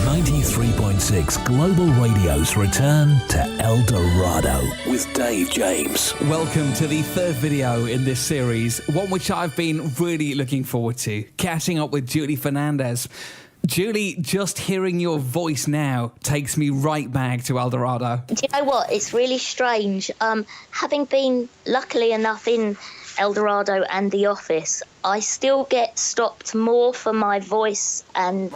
93.6 Global Radio's return to Eldorado with Dave James. Welcome to the third video in this series, one which I've been really looking forward to, catching up with Julie Fernandez. Julie, just hearing your voice now takes me right back to Eldorado. Do you know what? It's really strange. Having been, luckily enough, in Eldorado and The Office, I still get stopped more for my voice and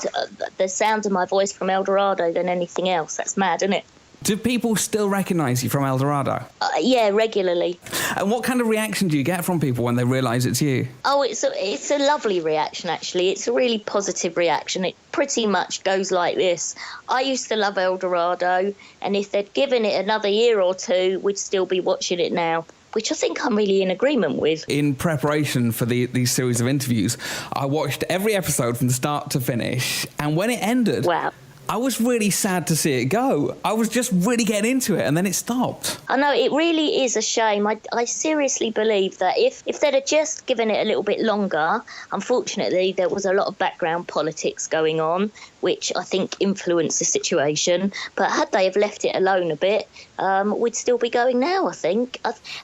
the sound of my voice from Eldorado than anything else. That's mad, isn't it? Do people still recognise you from Eldorado? Yeah, regularly. And what kind of reaction do you get from people when they realise it's you? Oh, it's a lovely reaction, actually. It's a really positive reaction. It pretty much goes like this. I used to love Eldorado, and if they'd given it another year or two, we'd still be watching it now, which I think I'm really in agreement with. In preparation for these series of interviews, I watched every episode from start to finish, and when it ended... Wow. I was really sad to see it go. I was just really getting into it, and then it stopped. I know, it really is a shame. I seriously believe that if they'd have just given it a little bit longer, unfortunately, there was a lot of background politics going on, which I think influenced the situation. But had they have left it alone a bit, we'd still be going now, I think.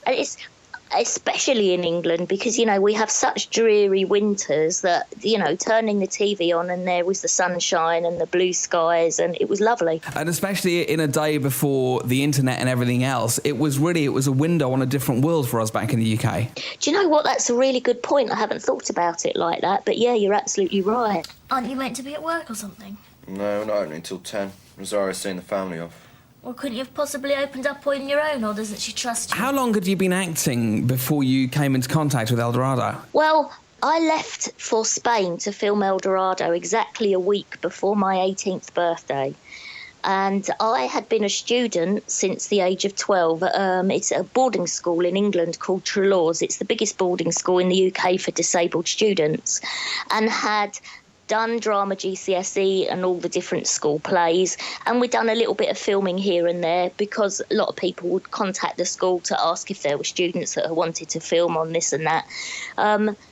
It's especially in England, because, you know, we have such dreary winters that, you know, turning the TV on and there was the sunshine and the blue skies, and it was lovely. And especially in a day before the internet and everything else, it was a window on a different world for us back in the UK. Do you know what? That's a really good point. I haven't thought about it like that, but yeah, you're absolutely right. Aren't you meant to be at work or something? No, we're not opening until 10. Rosaria's seeing the family off. Or couldn't you have possibly opened up on your own, or doesn't she trust you? How long had you been acting before you came into contact with Eldorado? Well, I left for Spain to film Eldorado exactly a week before my 18th birthday. And I had been a student since the age of 12. It's a boarding school in England called Trelaws. It's the biggest boarding school in the UK for disabled students, and had done drama GCSE and all the different school plays, and we'd done a little bit of filming here and there because a lot of people would contact the school to ask if there were students that wanted to film on this and that.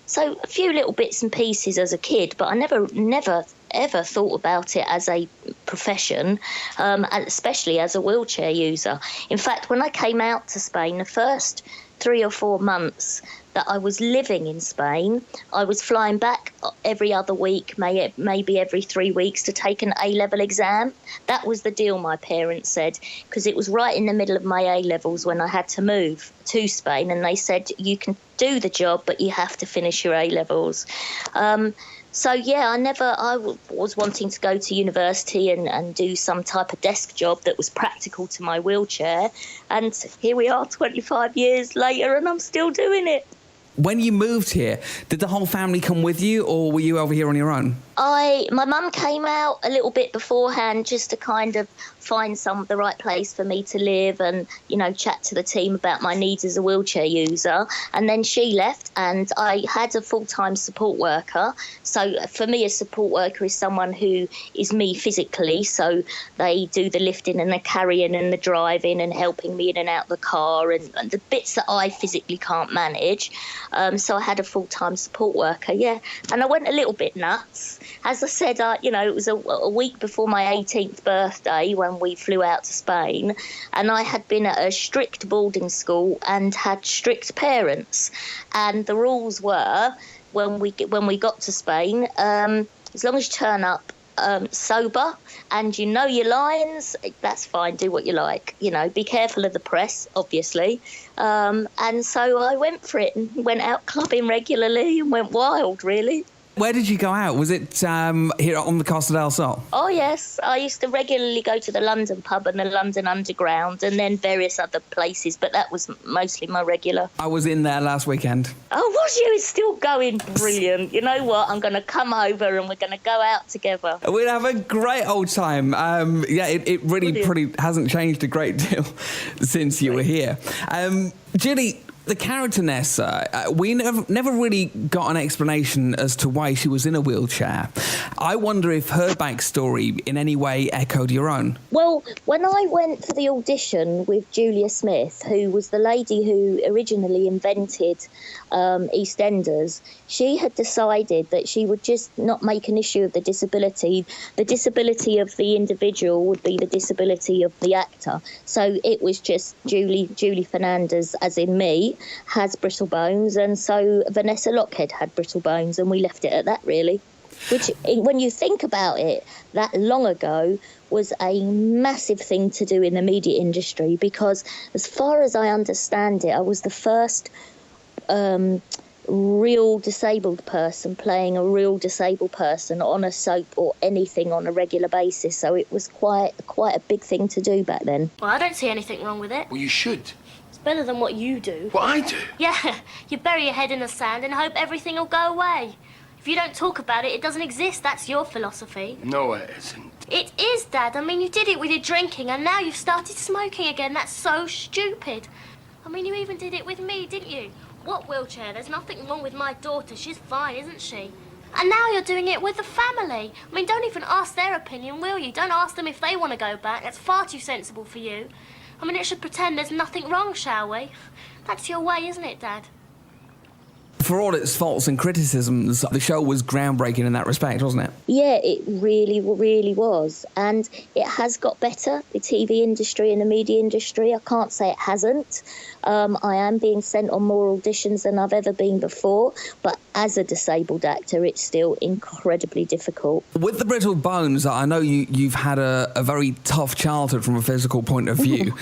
So a few little bits and pieces as a kid, but I never ever thought about it as a profession, especially as a wheelchair user. In fact, when I came out to Spain, the first 3 or 4 months that I was living in Spain, I was flying back every other week, maybe every 3 weeks, to take an A-level exam. That was the deal, my parents said, because it was right in the middle of my A-levels when I had to move to Spain, and they said, you can do the job, but you have to finish your A-levels. So, yeah, I was wanting to go to university and do some type of desk job that was practical to my wheelchair. And here we are 25 years later, and I'm still doing it. When you moved here, did the whole family come with you, or were you over here on your own? My mum came out a little bit beforehand just to kind of find the right place for me to live and, you know, chat to the team about my needs as a wheelchair user. And then she left, and I had a full-time support worker. So for me, a support worker is someone who is me physically. So they do the lifting and the carrying and the driving and helping me in and out the car and the bits that I physically can't manage. So I had a full-time support worker, yeah. And I went a little bit nuts. As I said, it was a week before my 18th birthday when we flew out to Spain, and I had been at a strict boarding school and had strict parents. And the rules were, when we got to Spain, as long as you turn up sober and you know your lines, that's fine, do what you like, you know, be careful of the press, obviously. And so I went for it and went out clubbing regularly and went wild, really. Where did you go out? Was it here on the Costa Del Sol? Oh, yes. I used to regularly go to the London pub and the London Underground and then various other places, but that was mostly my regular. I was in there last weekend. Oh, was you? It's still going. Brilliant. You know what? I'm going to come over and we're going to go out together. We'd have a great old time. It really pretty hasn't changed a great deal since you were here. Julie, The character Nessa, we never really got an explanation as to why she was in a wheelchair. I wonder if her backstory in any way echoed your own. Well, when I went for the audition with Julia Smith, who was the lady who originally invented EastEnders, she had decided that she would just not make an issue of the disability. The disability of the individual would be the disability of the actor. So it was just Julie Fernandez, as in me, has brittle bones, and so Vanessa Lockhead had brittle bones, and we left it at that, really. Which, when you think about it, that long ago was a massive thing to do in the media industry, because as far as I understand it, I was the first real disabled person playing a real disabled person on a soap or anything on a regular basis. So it was quite a big thing to do back then. Well, I don't see anything wrong with it. Well, you should. It's better than what you do. What I do? Yeah, you bury your head in the sand and hope everything will go away. If you don't talk about it, it doesn't exist. That's your philosophy. No, it isn't. It is, Dad. I mean, you did it with your drinking, and now you've started smoking again. That's so stupid. I mean, you even did it with me, didn't you? What wheelchair? There's nothing wrong with my daughter. She's fine, isn't she? And now you're doing it with the family. I mean, don't even ask their opinion, will you? Don't ask them if they want to go back. That's far too sensible for you. I mean, it should pretend there's nothing wrong, shall we? That's your way, isn't it, Dad? For all its faults and criticisms, the show was groundbreaking in that respect, wasn't it? Yeah, it really, really was. And it has got better, the TV industry and the media industry. I can't say it hasn't. I am being sent on more auditions than I've ever been before. But as a disabled actor, it's still incredibly difficult. With the brittle bones, I know you've had a very tough childhood from a physical point of view.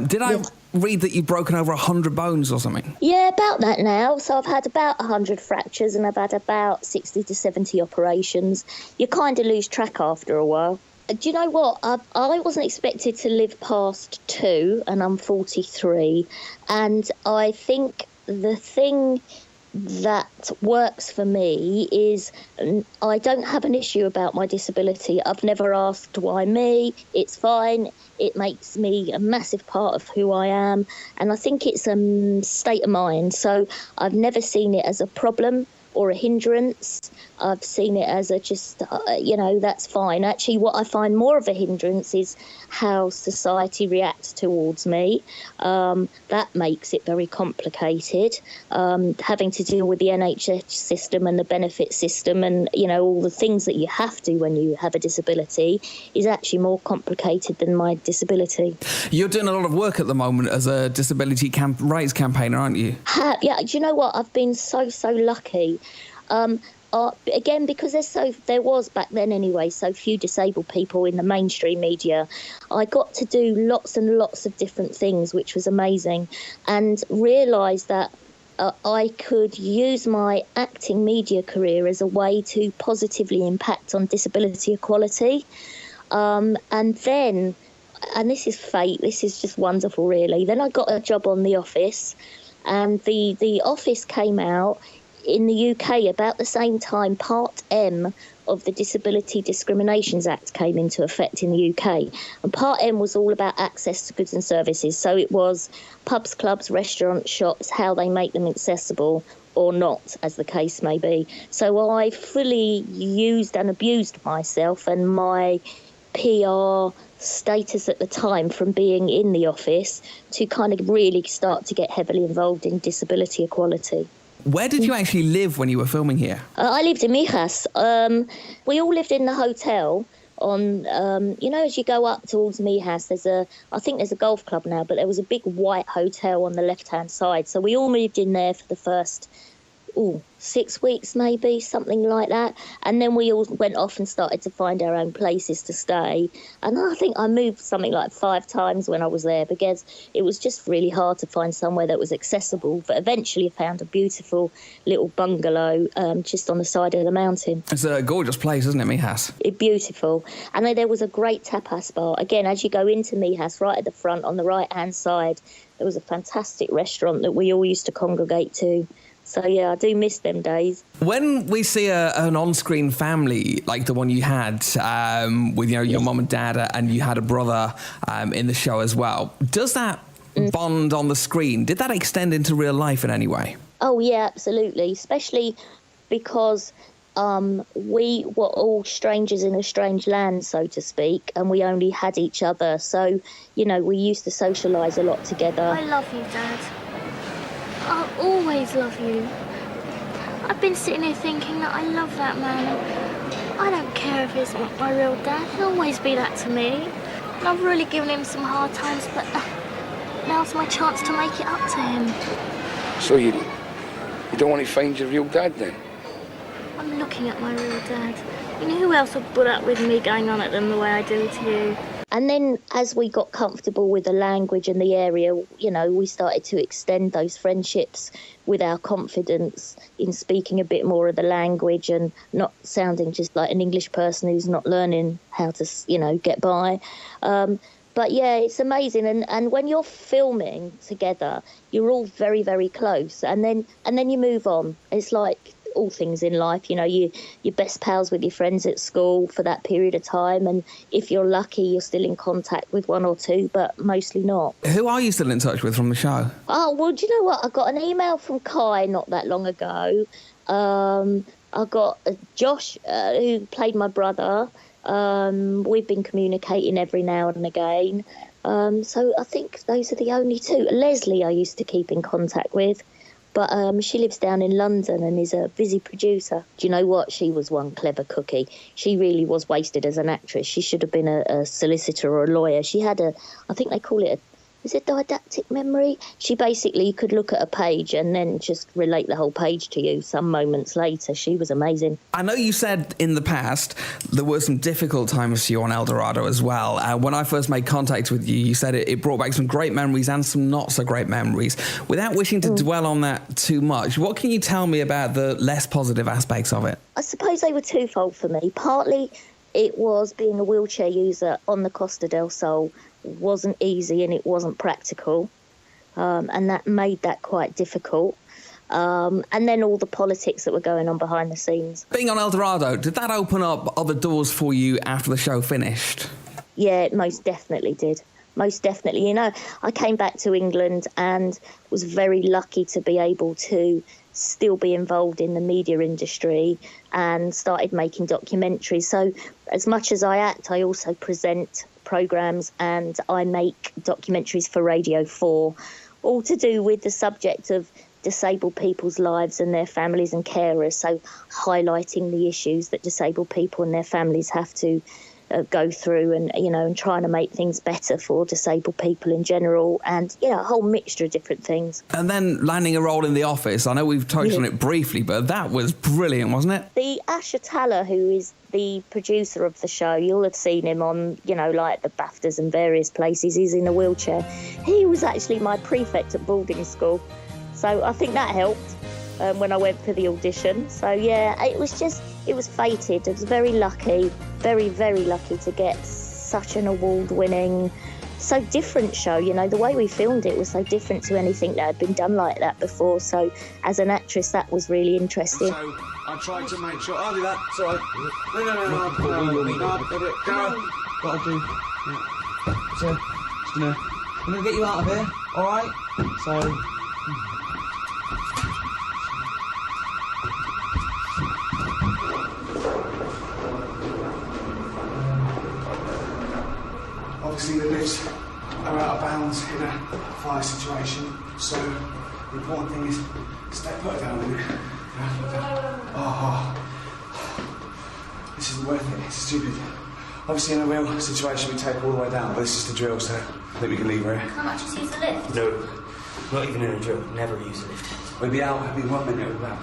Did I read that you've broken over 100 bones or something? Yeah, about that now. So I've had about 100 fractures and I've had about 60 to 70 operations. You kind of lose track after a while. Do you know what? I wasn't expected to live past 2, and I'm 43. And I think the thing that works for me is I don't have an issue about my disability. I've never asked why me. It's fine. It makes me a massive part of who I am. And I think it's a state of mind. So I've never seen it as a problem or a hindrance. I've seen it as a just, that's fine. Actually, what I find more of a hindrance is how society reacts towards me. That makes it very complicated. Having to deal with the NHS system and the benefit system and, all the things that you have to when you have a disability is actually more complicated than my disability. You're doing a lot of work at the moment as a disability rights campaigner, aren't you? Yeah, do you know what? I've been so lucky. Again, because there was back then anyway, so few disabled people in the mainstream media, I got to do lots and lots of different things, which was amazing, and realised that I could use my acting media career as a way to positively impact on disability equality. And then, and this is fate, this is just wonderful really, then I got a job on The Office, and the Office came out in the UK about the same time Part M of the Disability Discriminations Act came into effect in the UK. And Part M was all about access to goods and services. So it was pubs, clubs, restaurants, shops, how they make them accessible or not, as the case may be. So I fully used and abused myself and my PR status at the time from being in The Office to kind of really start to get heavily involved in disability equality. Where did you actually live when you were filming here? I lived in Mijas. We all lived in the hotel on, as you go up towards Mijas, I think there's a golf club now, but there was a big white hotel on the left-hand side. So we all moved in there for the first 6 weeks maybe, something like that. And then we all went off and started to find our own places to stay. And I think I moved something like 5 times when I was there because it was just really hard to find somewhere that was accessible. But eventually I found a beautiful little bungalow just on the side of the mountain. It's a gorgeous place, isn't it, Mijas? Beautiful. And then there was a great tapas bar. Again, as you go into Mijas, right at the front on the right-hand side, there was a fantastic restaurant that we all used to congregate to. So, yeah, I do miss them days. When we see an on-screen family like the one you had with your mum and dad and you had a brother in the show as well, does that bond on the screen, did that extend into real life in any way? Oh, yeah, absolutely. Especially because we were all strangers in a strange land, so to speak, and we only had each other. So, you know, we used to socialise a lot together. I love you, Dad. I'll always love you. I've been sitting here thinking that I love that man. I don't care if he's not my real dad. He'll always be that to me. And I've really given him some hard times, but now's my chance to make it up to him. So you don't want to find your real dad then? I'm looking at my real dad. You know who else would put up with me going on at them the way I do to you? And then as we got comfortable with the language and the area, you know, we started to extend those friendships with our confidence in speaking a bit more of the language and not sounding just like an English person who's not learning how to, you know, get by. But yeah, it's amazing. And when you're filming together, you're all very, very close. And then you move on. It's like all things in life, you know, you're best pals with your friends at school for that period of time, and if you're lucky you're still in contact with one or two, but mostly not. Who are you still in touch with from the show? Oh, well, do you know what, I got an email from Kai not that long ago. I got Josh, who played my brother. We've been communicating every now and again, so I think those are the only two. Leslie I used to keep in contact with, but she lives down in London and is a busy producer. Do you know what? She was one clever cookie. She really was wasted as an actress. She should have been a solicitor or a lawyer. She had I think they call it is it didactic memory? She basically could look at a page and then just relate the whole page to you some moments later. She was amazing. I know you said in the past there were some difficult times for you on Eldorado as well. When I first made contact with you, you said it brought back some great memories and some not so great memories. Without wishing to dwell on that too much, what can you tell me about the less positive aspects of it? I suppose they were twofold for me. Partly it was being a wheelchair user on the Costa del Sol wasn't easy and it wasn't practical, and that made that quite difficult. And then all the politics that were going on behind the scenes. Being on Eldorado, did that open up other doors for you after the show finished? Yeah, it most definitely did. Most definitely. You know, I came back to England and was very lucky to be able to still be involved in the media industry and started making documentaries. So as much as I act, I also present programmes and I make documentaries for Radio 4, all to do with the subject of disabled people's lives and their families and carers, so highlighting the issues that disabled people and their families have to go through, and you know, and trying to make things better for disabled people in general, and you know, a whole mixture of different things. And then landing a role in The Office. I know we've touched on it briefly, but that was brilliant, wasn't it? The Asher Taller, who is the producer of the show, you'll have seen him on, you know, like the BAFTAs and various places. He's in a wheelchair. He was actually my prefect at boarding school, so I think that helped when I went for the audition. So yeah, it was fated. I was very lucky, very, very lucky to get such an award-winning, so different show. You know, the way we filmed it was so different to anything that had been done like that before. So as an actress, that was really interesting. So I tried to make sure. I'll do that. Sorry. No. What I'll do. Yeah. So, I'm gonna get you out of here. All right. So. Obviously the lifts are out of bounds in a fire situation, so the important thing is stay put down with it. This isn't worth it, it's stupid. Obviously in a real situation we take all the way down, but this is the drill, so I think we can leave her here. Can't I just use the lift? No, not even in a drill, never use the lift. We'll be out, it'll be 1 minute, we'll be out.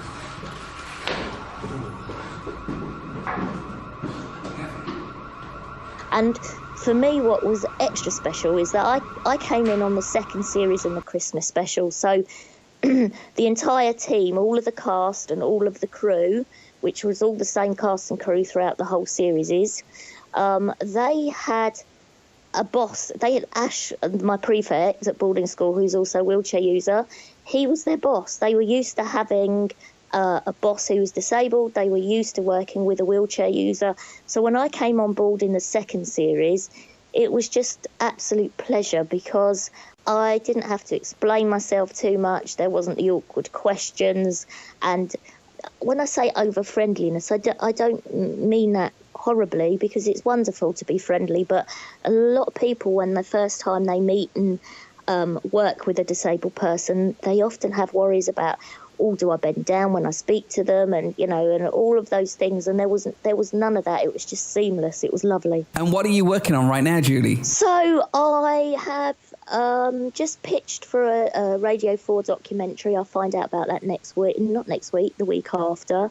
And for me, what was extra special is that I came in on the second series in the Christmas special. So the entire team, all of the cast and all of the crew, which was all the same cast and crew throughout the whole series, they had a boss. They had Ash, my prefect at boarding school, who's also a wheelchair user. He was their boss. They were used to having a boss who was disabled. They were used to working with a wheelchair user. So when I came on board in the second series, it was just absolute pleasure, because I didn't have to explain myself too much. There wasn't the awkward questions. And when I say over-friendliness, I don't mean that horribly, because it's wonderful to be friendly. But a lot of people, when the first time they meet and work with a disabled person, they often have worries about, do I bend down when I speak to them, and and all of those things. And there was none of that. It was just seamless. It was lovely. And what are you working on right now, Julie? So I have just pitched for a Radio 4 documentary. I'll find out about that next week. Not next week, the week after.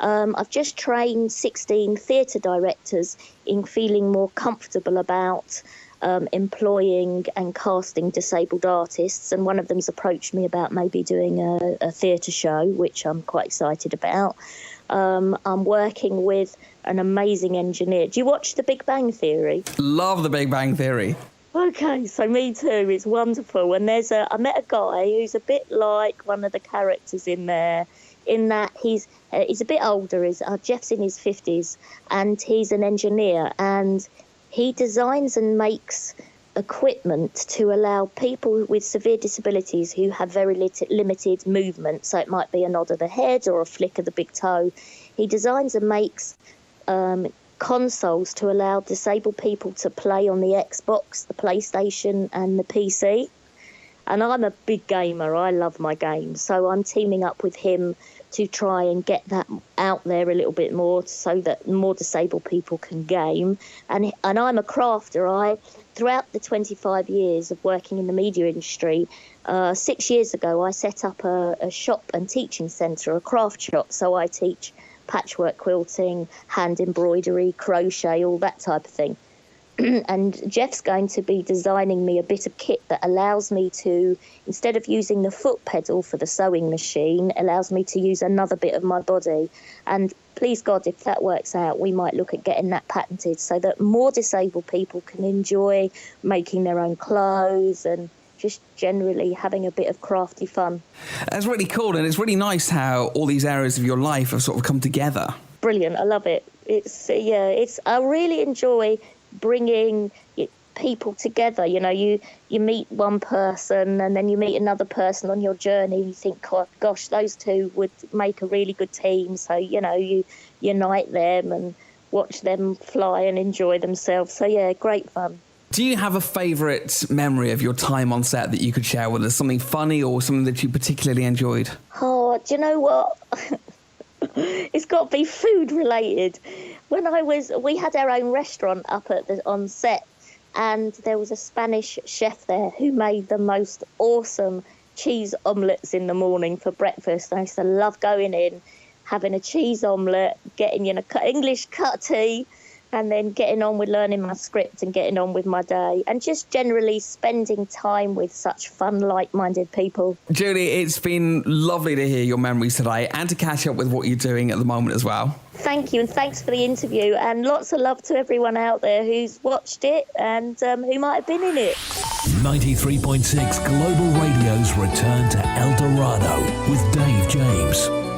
I've just trained 16 theatre directors in feeling more comfortable about employing and casting disabled artists, and one of them's approached me about maybe doing a theatre show, which I'm quite excited about. I'm working with an amazing engineer. Do you watch The Big Bang Theory? Love The Big Bang Theory. Okay, so me too. It's wonderful. And I met a guy who's a bit like one of the characters in there, in that he's a bit older. Jeff's in his 50s, and he's an engineer, and he designs and makes equipment to allow people with severe disabilities who have very limited movement, so it might be a nod of the head or a flick of the big toe. He designs and makes consoles to allow disabled people to play on the Xbox, the PlayStation and the PC. And I'm a big gamer. I love my games. So I'm teaming up with him to try and get that out there a little bit more, so that more disabled people can game. And I'm a crafter. Throughout the 25 years of working in the media industry, 6 years ago I set up a shop and teaching centre, a craft shop. So I teach patchwork quilting, hand embroidery, crochet, all that type of thing. And Jeff's going to be designing me a bit of kit that allows me to, instead of using the foot pedal for the sewing machine, allows me to use another bit of my body. And please God, if that works out, we might look at getting that patented, so that more disabled people can enjoy making their own clothes and just generally having a bit of crafty fun. That's really cool, and it's really nice how all these areas of your life have sort of come together. Brilliant, I love it. I really enjoy bringing people together. You meet one person and then you meet another person on your journey. You think, gosh, those two would make a really good team. So you unite them and watch them fly and enjoy themselves. So yeah, great fun. Do you have a favourite memory of your time on set that you could share with us? Something funny or something that you particularly enjoyed? Oh, do you know what? It's got to be food related. We had our own restaurant up on set, and there was a Spanish chef there who made the most awesome cheese omelettes in the morning for breakfast. I used to love going in, having a cheese omelette, getting English cut tea, and then getting on with learning my script and getting on with my day, and just generally spending time with such fun, like-minded people. Julie, it's been lovely to hear your memories today and to catch up with what you're doing at the moment as well. Thank you, and thanks for the interview, and lots of love to everyone out there who's watched it and who might have been in it. 93.6 Global Radio's return to Eldorado with Dave James.